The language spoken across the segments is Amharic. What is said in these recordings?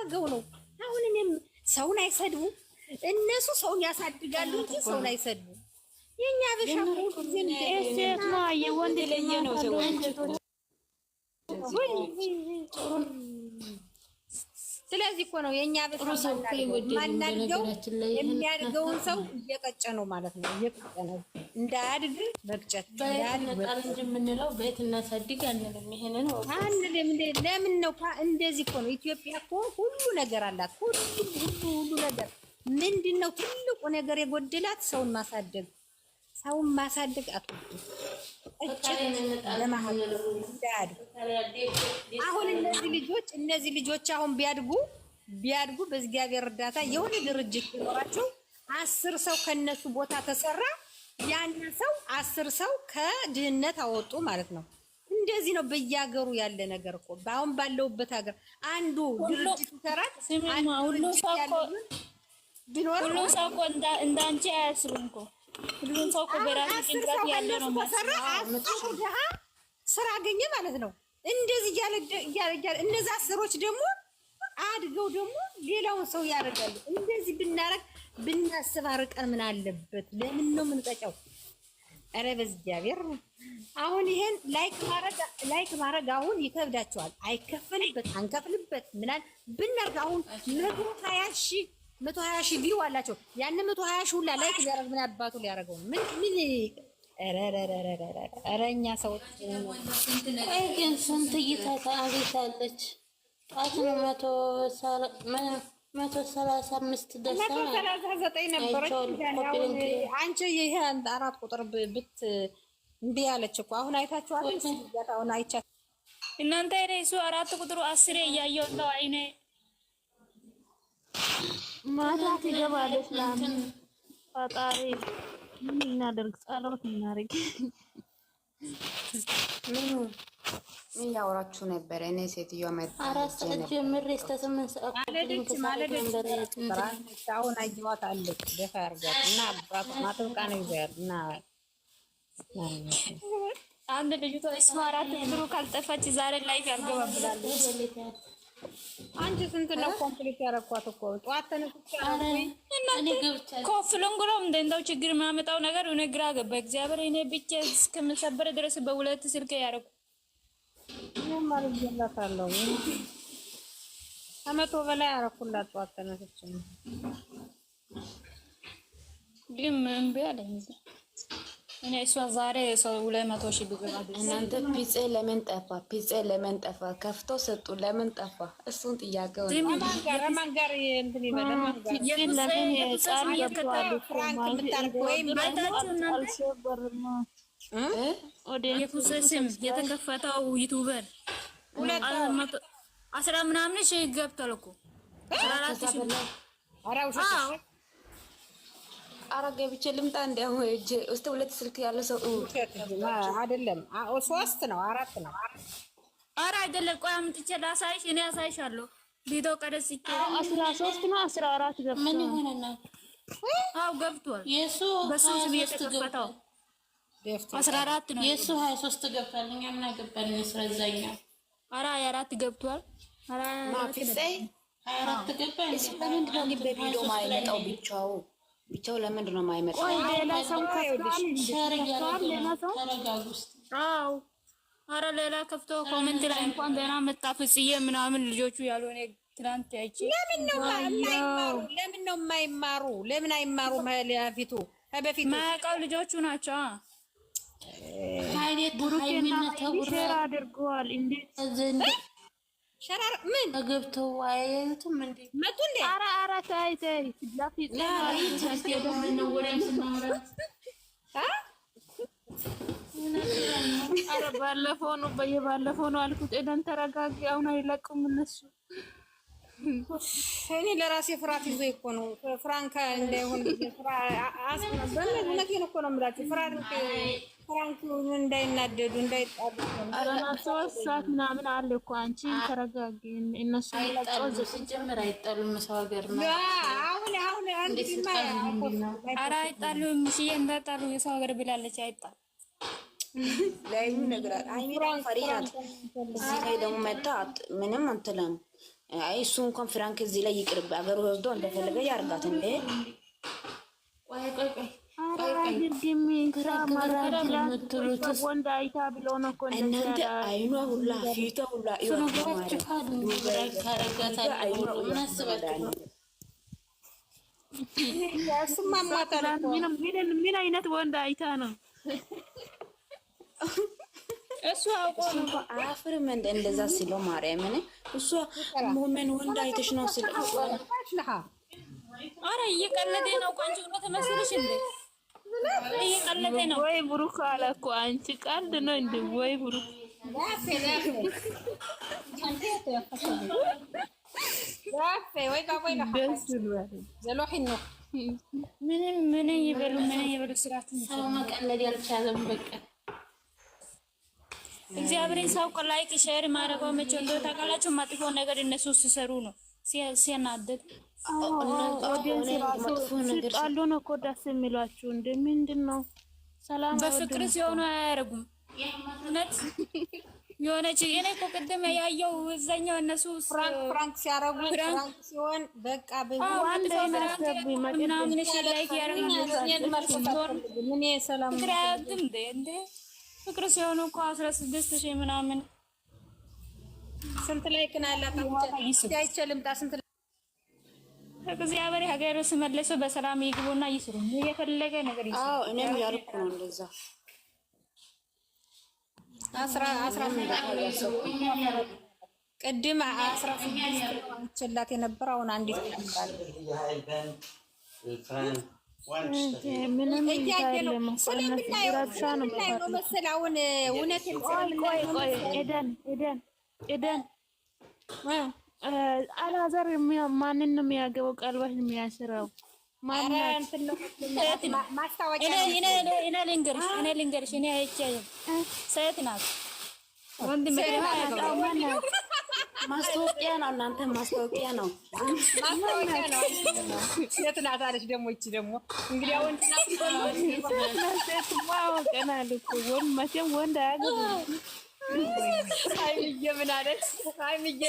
አድርገው ነው። አሁን እኔም ሰውን አይሰድቡ እነሱ ሰውን ያሳድጋሉ እንጂ ሰውን አይሰድቡ። የኛ በሻ ሴት ነው የወንድ ለየ ነው ሰው ስለዚህ እኮ ነው የኛ በሻ ማናድገው የሚያድገውን ሰው እየቀጨ ነው ማለት ነው። እየቀጨ ነው እንዳያድግ መቅጨት እንጂ የምንለው ቤት እናሳድግ አንልም። ይሄንን አንልም። ለምን ነው እንደዚህ እኮ ነው። ኢትዮጵያ እኮ ሁሉ ነገር አላት። ሁሉ ነገር ምንድነው ትልቁ ነገር የጎደላት ሰውን ማሳደግ። ሰውን ማሳደግ አትወድም። አሁን እነዚህ ልጆች አሁን ቢያድጉ በእግዚአብሔር እርዳታ የሆነ ድርጅት ይኖራቸው 10 ሰው ከነሱ ቦታ ተሰራ ያን ሰው 10 ሰው ከድህነት አወጡ ማለት ነው። እንደዚህ ነው በየሀገሩ ያለ ነገር እኮ። አሁን ባለውበት ሀገር አንዱ ድርጅት ይሰራል። ሁሉ ሰው እኮ እንዳንቺ አያስሩም እኮ ሁሉም ሰው እኮ በራሱ ጭንቅላት ያለ ነው ማለት ስራ አገኘ ማለት ነው። እንደዚህ እያለ እነዛ ስሮች ደግሞ አድገው ደግሞ ሌላውን ሰው ያደርጋሉ። እንደዚህ ብናስብ አርቀን ምን አለበት? ለምን ነው የምንቀጨው? ኧረ በእግዚአብሔር አሁን ይሄን ላይክ ማድረግ አሁን ይከብዳቸዋል። አይከፈልበት አንከፍልበት ምናል ብናርግ አሁን 120 ሺህ ቪው አላቸው። ያን 120 ሺህ ሁላ ላይክ ሊያደርግ ምን አባቱ ሊያደርገው ምን እኛ ሰዎች ግን ስንት እይታ ታሪታለች። ጣት ነው 135 ደሳ 139 ነበረች። አንቺ ይሄ 4 ቁጥር ብት እንዴ ያለች እኮ አሁን አይታችኋል። አሁን አይቻት እናንተ ሬሱ 4 ቁጥሩ 10 እያየው ነው አይኔ ማታ ትገባለች። ለምን ፈጣሪ ምን እናደርግ? ጸሎት እናደርግ። ምን ያወራችሁ ነበር? እኔ ሴትዮዋ ማለት 4 ሰዓት ጀምሬ እስከ 8 ሰዓት አሁን አየዋት አለች። ደፋ ያርጋት እና አባቱ ማጥብቃ ነው ይዘያል እና አንድ ልጅቷ እስማ 4 ቁጥሩ ካልጠፋች ዛሬ ላይፍ ያርገባብላለች። አንቺ ስንት ነው ኮምፕሊት ያረኳት እኮ ጧት ተነስቼ ኮፍሎንጎሎም እንደው ችግር ማመጣው ነገር እኔ ግራ ገባ። እግዚአብሔር እኔ ብቻ እስከምሰበር ድረስ በሁለት ስልክ ያረኩ ምን ማለት ይላታለው? ከመቶ በላይ ያረኩላት ጧት ተነስቼ ግን ምን ቢያለኝ እኔ እሷ ዛሬ 200 ሺህ ቢገባ እናንተ ፒጼ ለምን ጠፋ? ከፍቶ ሰጡ ለምን ጠፋ? እሱን ጥያቄው ለማን ጋር እንትን ይበላል ለምን ቃል ይከታሉ ፍራንክ ብታርጉ ወይም የኩሰስም የተከፈተው ዩቲዩበር 10 ምናምን ሺህ ገብቷል እኮ 14 ሺህ አረገ ብቻ ልምጣ እንደው እጄ ውስጥ 2 ስልክ ያለው ሰው አይደለም 3 ነው 4 ነው። ኧረ አይደለም። ቆይ አምጥቼ ላሳይሽ። እኔ አሳይሻለሁ። ቪዲዮ ቀረጽቼ 13 ነው 14 ገብቷል። ምን ይሆነና? አው ገብቷል። የሱ በሱ ስም የተከፈተው 14 ነው። የሱ 23 ገብቷል። እኛ ምን አገባን? ስለዛኛ ኧረ 24 ገብቷል። ኧረ ማፊሴ 24 ገብቷል። ለምንድን ነው በቪዲዮ ማይመጣው? ብቻው ለምንድን ነው የማይመጣው? ቆይ ሌላ ሰው ከፍቷል። አዎ ኧረ ሌላ ከፍቶ ኮሜንት ላይ እንኳን ደህና መጣ ፍጽዬ ምናምን ልጆቹ ያልሆነ ትናንት ያቺ ለምን ነው የማይማሩ? ለምን አይማሩ? ማለፊቱ በፊት ማያውቀው ልጆቹ ናቸው። ሃይሌት ቡሩኬና ተቡራ አድርገዋል። እንዴት ሸራር ምን ገብተው አያዩትም እንዴ? መጡ እንዴ? ኧረ ተይ ላፊት ነው ወሬም ስናወራ ኧረ ባለፈው ነው አልኩት። ኤደን ተረጋጊ። አሁን አይለቁም እነሱ። እኔ ለራሴ ፍርሃት ይዞ እኮ ነው ፍራንካ እንዳይሆን እውነቴን እኮ ነው የምላቸው። ፍራንክ እንዳይናደዱ እንዳይጣሉ አረና 3 ሰዓት ምናምን አለ እኮ። አንቺ ተረጋጊ። እነሱ አይጣሉ ሲጀምር አይጣሉም። ሰው ሀገር ነው አሁን ኧረ አይጣሉም። እሺ እንዳጣሉ የሰው ሀገር ብላለች። አይጣል ላይ ነገር አይሚራን ፈሪናት እዚህ ላይ ደግሞ መጣ ምንም እንትለም አይ እሱ እንኳን ፍራንክ እዚህ ላይ ይቅርብ፣ አገሩ ወስዶ እንደፈለገ ያርጋት እንዴ። ቆይ ቆይ ቆይ ወንድ አይታ ብሎ ነው እኮ እናንተ አይኗ ሁላ ፊቷ ሁላ ምን አይነት ወንድ አይታ ነው እሱ አውቆ ነው አፍርም እንደዛ ሲለው ማርያምን እሱ ምን ወንድ አይተሽ ነው ሲለው አረ እየቀለደ ነው ቆንጆ ነው ተመስለሽ እንዴ እየቀለደ ነው ወይ ብሩክ አለ እኮ አንቺ ቀልድ ነው እንዴ ወይ ብሩክ ምን ይበሉ ስራችሁ ሰው መቀለድ ያልቻለም በቃ እግዚአብሔርን ሰው ላይክ ሼር ማድረግ መቼ እንደው ታውቃላችሁ መጥፎ ነገር እነሱ ሲሰሩ ነው ሲያናደድ ሲጣሉ ነው እኮ ደስ የሚሏችሁ እንደ ምንድን ነው ሰላም በፍቅር ሲሆኑ አያደርጉም እውነት የሆነች እኔ እኮ ቅድም ያየው እዛኛው እነሱ ፍራንክ ሲያረጉ ፍራንክ ሲሆን በቃ በአንድ ምናምን ላይክ ያደርጋሉ ምን ሰላም እንደ ፍቅር ሲሆኑ እኮ 16,000 ምናምን ስንት ላይ ከናላታ አይችልም ስንት እግዚአብሔር ሀገር ሲመለሱ በሰላም ይግቡና ይስሩ የፈለገ ነገር ይስሩ። አዎ እኔም ያልኩ ነው እንደዛ 16 ቅድም 16 ችላት የነበረ አሁን አንዲት ምንም ይያየለው ስለምናየው መሰላውን እውነት ኤደን አላዛር ማንን ነው የሚያገባው? ቀልባሽ የሚያስረው እኔ ልንገርሽ እኔ አይቻልም ሴት ናት ወንድ ማስታወቂያ ነው እናንተ ማስታወቂያ ነው ሴት ናት አለች ደግሞ እቺ ደግሞ እንግዲህ አሁን ወንድ መቼም ወንድ አያገባም ሃይሚዬ ምን አለች? ሃይሚዬ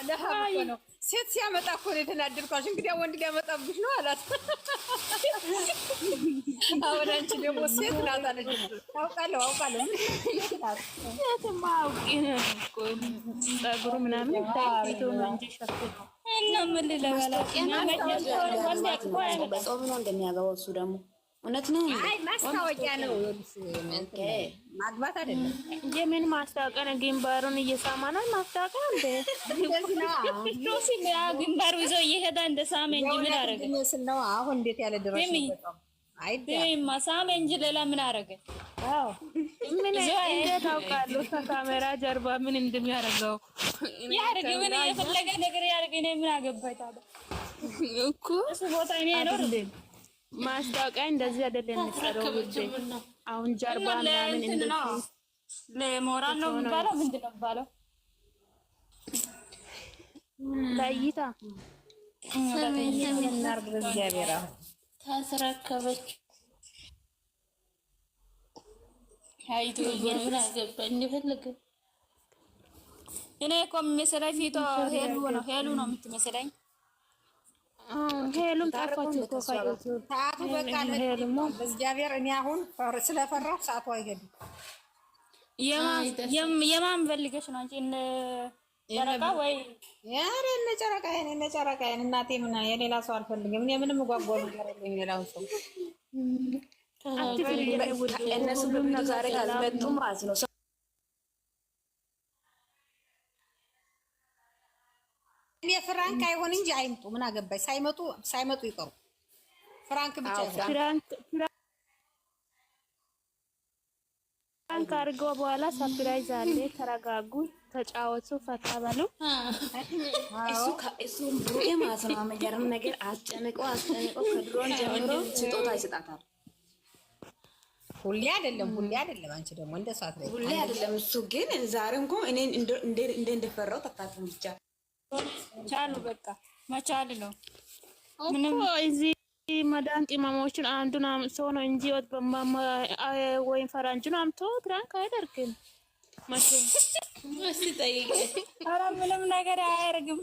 ለሀብ ነው ሴት ሲያመጣ እኮ ነው የተናደድኳሽ። እንግዲህ ወንድ ሊያመጣብሽ ነው አላት። አሁን አንቺ ደግሞ ሴት ናት አለች። አውቃለሁ ሴትማ አውቄ ነው እኮ ፀጉሩ ምናምን ታይቶ ነው እንጂ ሸፍቶ እና ምን በጾም ነው እንደሚያገባው እሱ ደግሞ እውነት ነው። አይ ማስታወቂያ ነው ማግባት አይደለም። የምን ማስታወቂያ ነው? ግንባሩን እየሳማ ነው ማስታወቂያ እንዴ? ዶሲ ያ ግንባሩ ይዞ እየሄዳ እንደ ሳመ እንጂ ምን አረገ? ነው አሁን እንዴት ያለ ድረስ ነው? አይ ማሳመ እንጂ ሌላ ምን አረገ? አዎ ምን እንዴት አውቃለሁ? ከካሜራ ጀርባ ምን እንደሚያደርገው ያረገ ምን የፈለገ ነገር ያረገ እኔ ምን አገባኝ ታዲያ እኮ እሱ ቦታ እኔ ነው ማስታወቂያ እንደዚህ አይደለም የሚሰራው። አሁን ጀርባ ምናምን እንደዚህ ለሞራል ነው የሚባለው ምንድን ነው የሚባለው? ለእይታ እግዚአብሔር ታስረከበች አይቶ ምን አገባኝ እንደፈለገ እኔ እኮ የሚመስለኝ ፊቷ ሄሉ ነው የምትመስለኝ። ሄሉም ጠፋች እኮ ሰዓቱ በቃ በእግዚአብሔር እኔ አሁን ስለፈራሁ ሰዓቱ አይሄድም። የማን ፈልገሽ ነው አንቺ? እነ ጨረቃ ወይ ያሬ እነ ጨረቃዬን እናቴ ምን የሌላ ሰው አልፈልግም። እኔ ምንም ጓጓው ነገር የለም ሌላውን ሰው እነሱ በሚሉ ዛሬ ካልመጡ ማለት ነው እኔ ፍራንክ አይሆን እንጂ አይምጡ ምን አገባኝ። ሳይመጡ ይቀሩ። ፍራንክ ብቻ ፍራንክ አድርገው በኋላ ሰርፕራይዝ አለ። ተረጋጉ፣ ተጫወቱ፣ ፈታ በሉ። እሱ ብሩዬ ማለት ነው የሚገርም ነገር አስጨንቆ ከድሮን ጀምሮ ስጦታ ይሰጣታል። ሁሌ አይደለም አንቺ ደግሞ እንደሷ አትለኝ። ሁሌ አይደለም እሱ ግን ዛሬ እንኳን እኔ እንደፈራው ተካተም ብቻ ቻሉ በቃ መቻል ነው። ምንም እዚህ መዳን ቅመሞችን አንዱን ሰው ነው እንጂ ወጥ በማማ ወይም ፈራንጁን አምቶ ፕራንክ አያደርግም። ማሽ ጠይቄ ኧረ ምንም ነገር አያደርግም።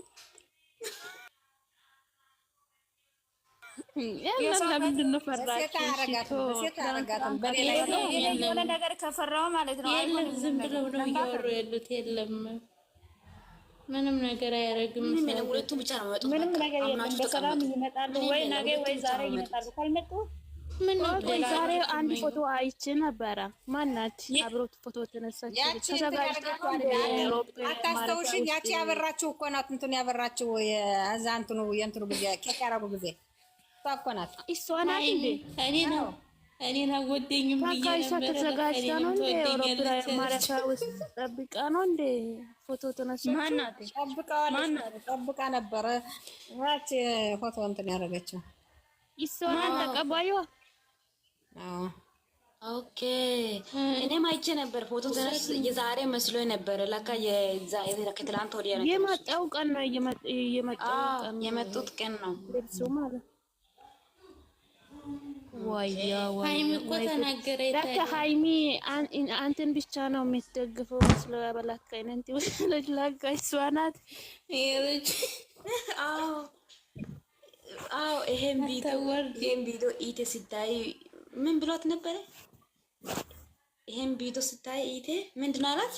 ለምንድን ነው ፈራችሁ? የሆነ ነገር ከፈራው ማለት ነው። የለም ዝም ብለው ነው እያወሩ ያሉት። የለም ምንም ነገር አያደርግም። ሁለቱም ብቻ ነው መጡ። ምንም ነገር የለም። በሰላም ይመጣሉ ወይ ነገ ወይ ዛሬ ይመጣሉ። ካልመጡ ምን ነው ዛሬ አንድ ፎቶ አይቼ ነበረ። ማናት አብሮት ፎቶ ተነሳች። አታስተውሽኝ? ያቺ ያበራችሁ እኮ ናት። እንትን ያበራችሁ የዛ እንትኑ የእንትኑ ጊዜ ኬክ ያደረጉ ጊዜ እሷ እኮ ናት። እሷ ናት እንዴ? እኔን አወደኝም ብዬ ነበር። ተዘጋጅታ ነው እንዴ? አውሮፕላን ማረፊያ ውስጥ ጠብቃ ነው እንዴ ፎቶ ተነሳች? ማናት? ጠብቃ ነበረ። ያቺ ፎቶ እንትን ያደረገችው እሷ ናት ተቀባዩዋ። ኦኬ እኔም አይቼ ነበር ፎቶ ተነስ። የዛሬ መስሎ ነበር ለካ ከትላንት ወዲያ ነው የመጣው ቀን ነው። የመጡት ቀን ነው ልብሱ ማለት ወያ ሃይሚ እኮ ተናገረ። ለካ ሃይሚ አንተን ብቻ ነው የምትደግፈው መስሎ ያበላካኝ ነንቲ ልጅ ለካ እሷ ናት። አዎ ይሄን ቪዲዮ ኢቴ ሲታይ ምን ብሏት ነበረ? ይሄን ቪዲዮ ሲታይ ኢቴ ምንድን አላት?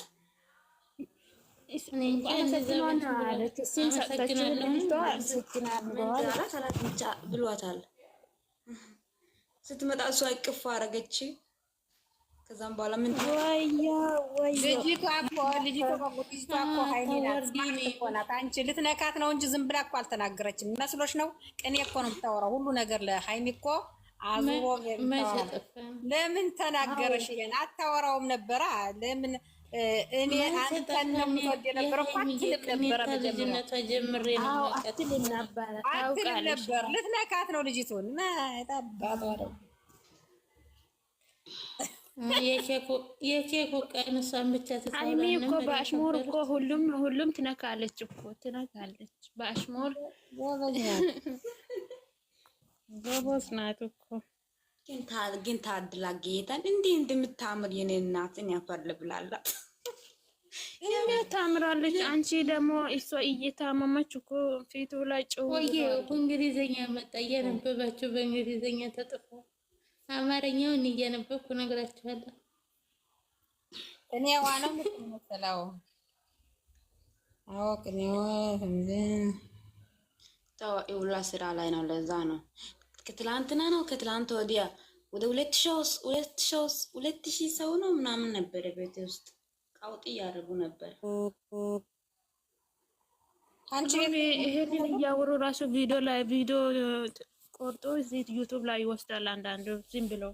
ብሏታል። ስትመጣ እሷ እቅፍ አደረገች። ከዛም በኋላ ምን ልጅቷ እኮ ሃይሚ ናት። አንቺ ልትነካት ነው እንጂ ዝም ብላ እኮ አልተናገረችም። መስሎሽ ነው? ቅኔ እኮ ነው የምታወራው ሁሉ ነገር ለሃይሚ እኮ አዙሮ ለምን ተናገረሽ? ይሄን አታወራውም ነበረ። ለምን እኔ አንተን ነው የምትወድ የነበረው አትልም ነበረ። ልጅነቷ ጀምሬ ነው አትልም ነበር። ልትነካት ነው ልጅቱን ታባቷ ነው። የኬኩ ቀን እሷን ብቻ ትሰራ። ሃይሚ እኮ በአሽሙር እኮ ሁሉም ትነካለች እኮ ትነካለች በአሽሙር ጎበዝ ናት እኮ። ግን ታድላ ጌታን እንዲህ እንደምታምር የኔ እናትን ያፈርል ብላላት እኛ ታምራለች። አንቺ ደግሞ እሷ እየታመመች እኮ ፊቱ ላይ ጨው ወይ በእንግሊዘኛ መጣ። እያነበባችሁ በእንግሊዘኛ ተጥፎ አማርኛውን እያነበብኩ ነግራችኋለሁ። እኔ ዋናው መሰለው አዎ ቅኔዋ ይውላ ስራ ላይ ነው። ለዛ ነው ከትላንትና ነው ከትላንት ወዲያ ወደ 2000 ሰው ነው ምናምን ነበረ ቤት ውስጥ ቃውጥ እያደረጉ ነበር። አንቺ ይሄንን እያወሩ ራሱ ቪዲዮ ቆርጦ እዚህ ዩቲዩብ ላይ ይወስዳል። አንዳንዱ ዝም ብለው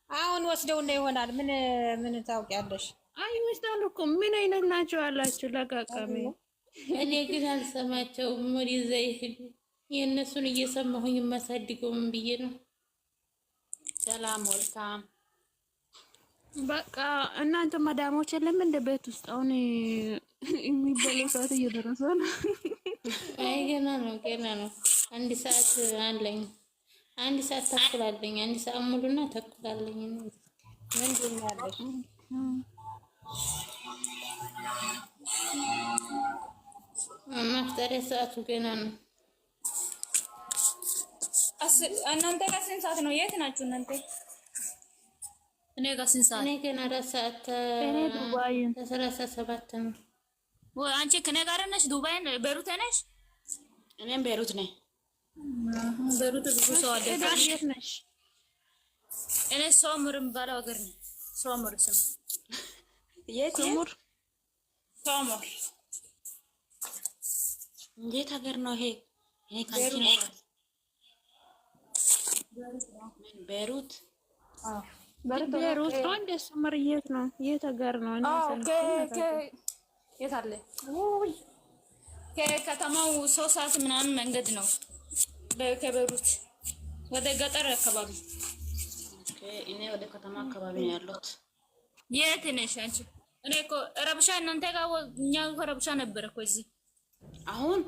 አሁን ወስደው ነው ይሆናል። ምን ታውቂያለሽ? አይ ወስዳሉ እኮ ምን አይነት ናቸው ያላችሁ ለቃቃሚ። እኔ ግን አልሰማቸውም። ወደዛ ይሄዱ የእነሱን እየሰማሁኝ የማሳድገው ምን ብዬ ነው? ሰላም ወልካም። በቃ እናንተ ማዳሞች የለም እንደ ቤት ውስጥ አሁን የሚበላው ሰዓት እየደረሰ ነው። አይ ገና ነው። አንድ ሰዓት አለኝ። አንድ ሰዓት ተኩል አለኝ። አንድ ሰዓት ሙሉና ተኩል አለኝ። ምንድን ነው ያለሽ? ማፍጠሪያ ሰዓቱ ገና ነው። እናንተ ጋር ስንት ሰዓት ነው? የት ናችሁ እናንተ? እኔ ጋር ስንት ሰዓት? እኔ ገና 4 ሰዓት እኔ ዱባይ 37 ነው። ወይ አንቺ ከኔ ጋር ነሽ? ዱባይ ቤሩት ነሽ? እኔም ቤሩት ነኝ። ቤሩት ብዙ ሰው አለ። የት ነሽ? እኔ ሶምር የሚባለው ሀገር ነኝ። ሶምር ስም የት? ሶምር እንዴት ሀገር ነው ይሄ? እኔ ካንቺ ነው። ቤሩት ቤሩት ነው እንደ ሶምር የት ነው? የት ሀገር ነው? የት አለ? ከከተማው 3 ሰዓት ምናምን መንገድ ነው። ከቤሩት ወደ ገጠር አካባቢ። እኔ ወደ ከተማ አካባቢ ነው ያለሁት። የት ነሽ አንቺ? እኔ እኮ ረብሻ እናንተ ጋር እኛ እኮ ረብሻ ነበር እኮ እዚህ። አሁን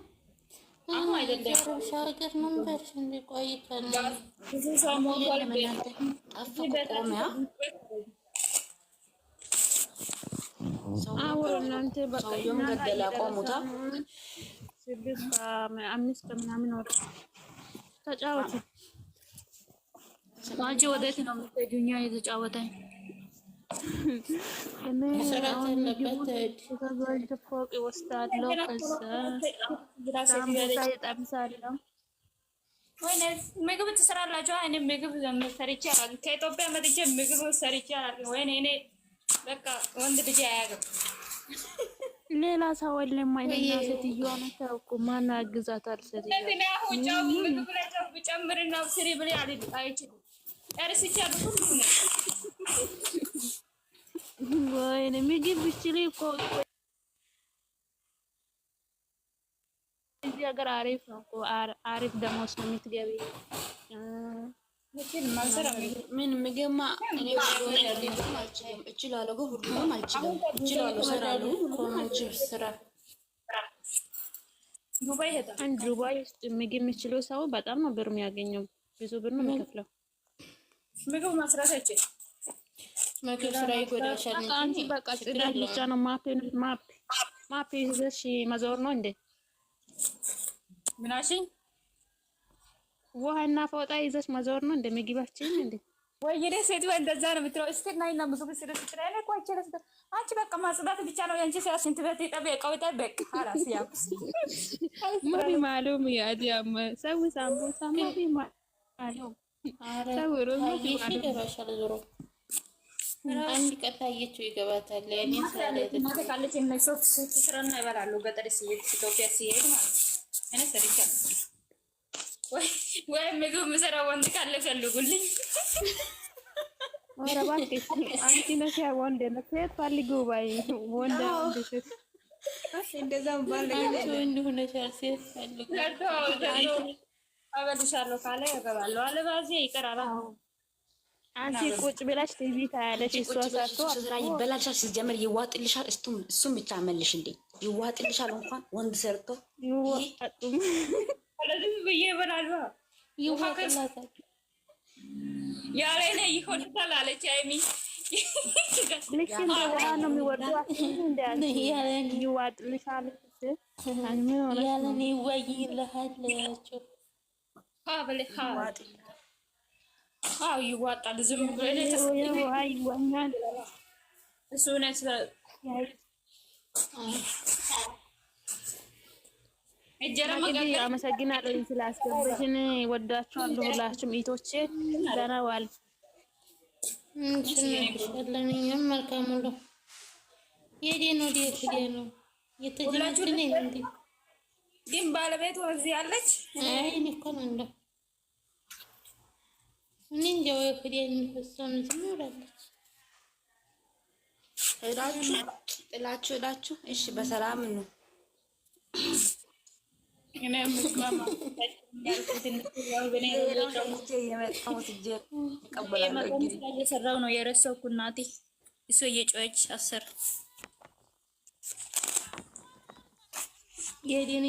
አይደለም ረብሻ ሀገር ነበር እንደ ቆይቷል። ብዙ ሰው ሞቷል። እናንተ በቃ ገደላ ቆሙታ 6 5 ምናምን ወር ተጫወቱ። አንቺ ወዴት ነው የምትሄጂው? እኛ እየተጫወተን ፎቅ ይወስዳለሁ። ከዛ ይጠብሳለሁ። ወይኔ ምግብ ትሰራላችሁ? እኔ ምግብ ሰርቼ አላውቅም። ከኢትዮጵያ መጥቼ ምግብ ሰርቼ አላውቅም። ወይኔ እኔ በቃ ወንድ ልጅ አያውቅም። ሌላ ሰው የለም አይደል? ሴትዮዋ ናት እኮ ማን ያግዛታል? ሴትዮዋ እኔ አሁን ጫው ምግብ ላይ ጫው ጨምርና ስሪ ብለ አይችልም። ጨርሼያለሁ ሁሉ ነው። ወይኔ ምግብ ብችል እኮ እዚህ ሀገር አሪፍ ነው እኮ አሪፍ ደሞዝ ነው የምትገቢ። ምን ምግብማ እኔ እችላለሁ፣ ሁሉንም አልችልም። እችላለሁ፣ እሰራለሁ። ስራ ዱባይ ውስጥ ምግብ የሚችለው ሰው በጣም ነው ብር የሚያገኘው። ብዙ ብር ነው የሚከፍለው። ምግብ መስራት አይችልም። ምግብ ስራ ይጎዳሻል እንጂ አንቺ በቃ ጽዳት ብቻ ነው ማፕ ይዘሽ መዞር ነው እንዴ? ምናሽ ውሃና ፎጣ ይዘሽ መዞር ነው እንደ ምግባችን እንዴ? ወይ የኔ ሴት ወይ እንደዛ ነው የምትለው። እስቲ ናይና ምግብ ስለ ስትራለ ቆይቼ አንቺ በቃ ማጽዳት ብቻ ነው ያንቺ ስራ። ሽንት ቤት ይጠበቀው ይጠበቅ خلاص ያ ማቢ ማሉም ያዲያም ሰው ሳምቡሳ ማቢ ማሉም ሰውሩ ይገባሻል። ዞሮ አንድ ቀን ታየችው ይገባታል። ያኔ እናቴ ካለች እነሱ ስራና ይበላሉ። ገጠር ሲሄድ ኢትዮጵያ ሲሄድ ማለት እኔ ሰርቻለሁ። ወይ ምግብ ምሰራ ወንድ ካለ ፈልጉልኝ። ኧረ እባክሽ አንቺ ነሽ ወንድ ነው ሴት ፈልጉ ባይ ወንድ ሴት እንደዛም ባለ ነገር እንደሆነ ሴት ፈልጉ። አበልሻለሁ ካለ እገባለሁ። አለባዚያ ይቀራል። አንቺ ቁጭ ብለሽ ቲቪ ታያለሽ። እሷ ሰርቶ ስራ ይበላሻል። ሲጀመር ይዋጥልሻል። እሱም ብቻ መልሽ እንዴ ይዋጥልሻል። እንኳን ወንድ ሰርቶ ይዋጥም ስለዚህ ብዬ እበላለሁ። ይዋጥላታል። ያለ እኔ ይሆንታል አለች አይሚ። ልክ እንደ ውሃ ነው የሚወርዷት እንደ አንቺ ያለን ይዋጥልሻል። ያለን ይወይልሃላችሁ አዎ ይዋጣል። ዝም ብሎ ውሃ ይወኛል። እሱ ነች እንግዲህ አመሰግናለሁ ስላስገባሽን። ወዳችኋለሁ ሁላችሁም ኢቶቼ። ደህና ዋል። እኛም መልካም ሁሉ የዴ ነው ነው የተጀመረኝ እንዴ ግን ባለቤቱ እዚህ አለች። አይ እኔ እኮ ነው እንደው እኔ እንደው ፍሬን ፈሰም ዝምራለች። ሄዳችሁ እሺ በሰላም ነው። እኔ ምስማማ እየሰራው ነው የረሳሁት እናቴ። እሱ እየጮኸች አሰር የዴን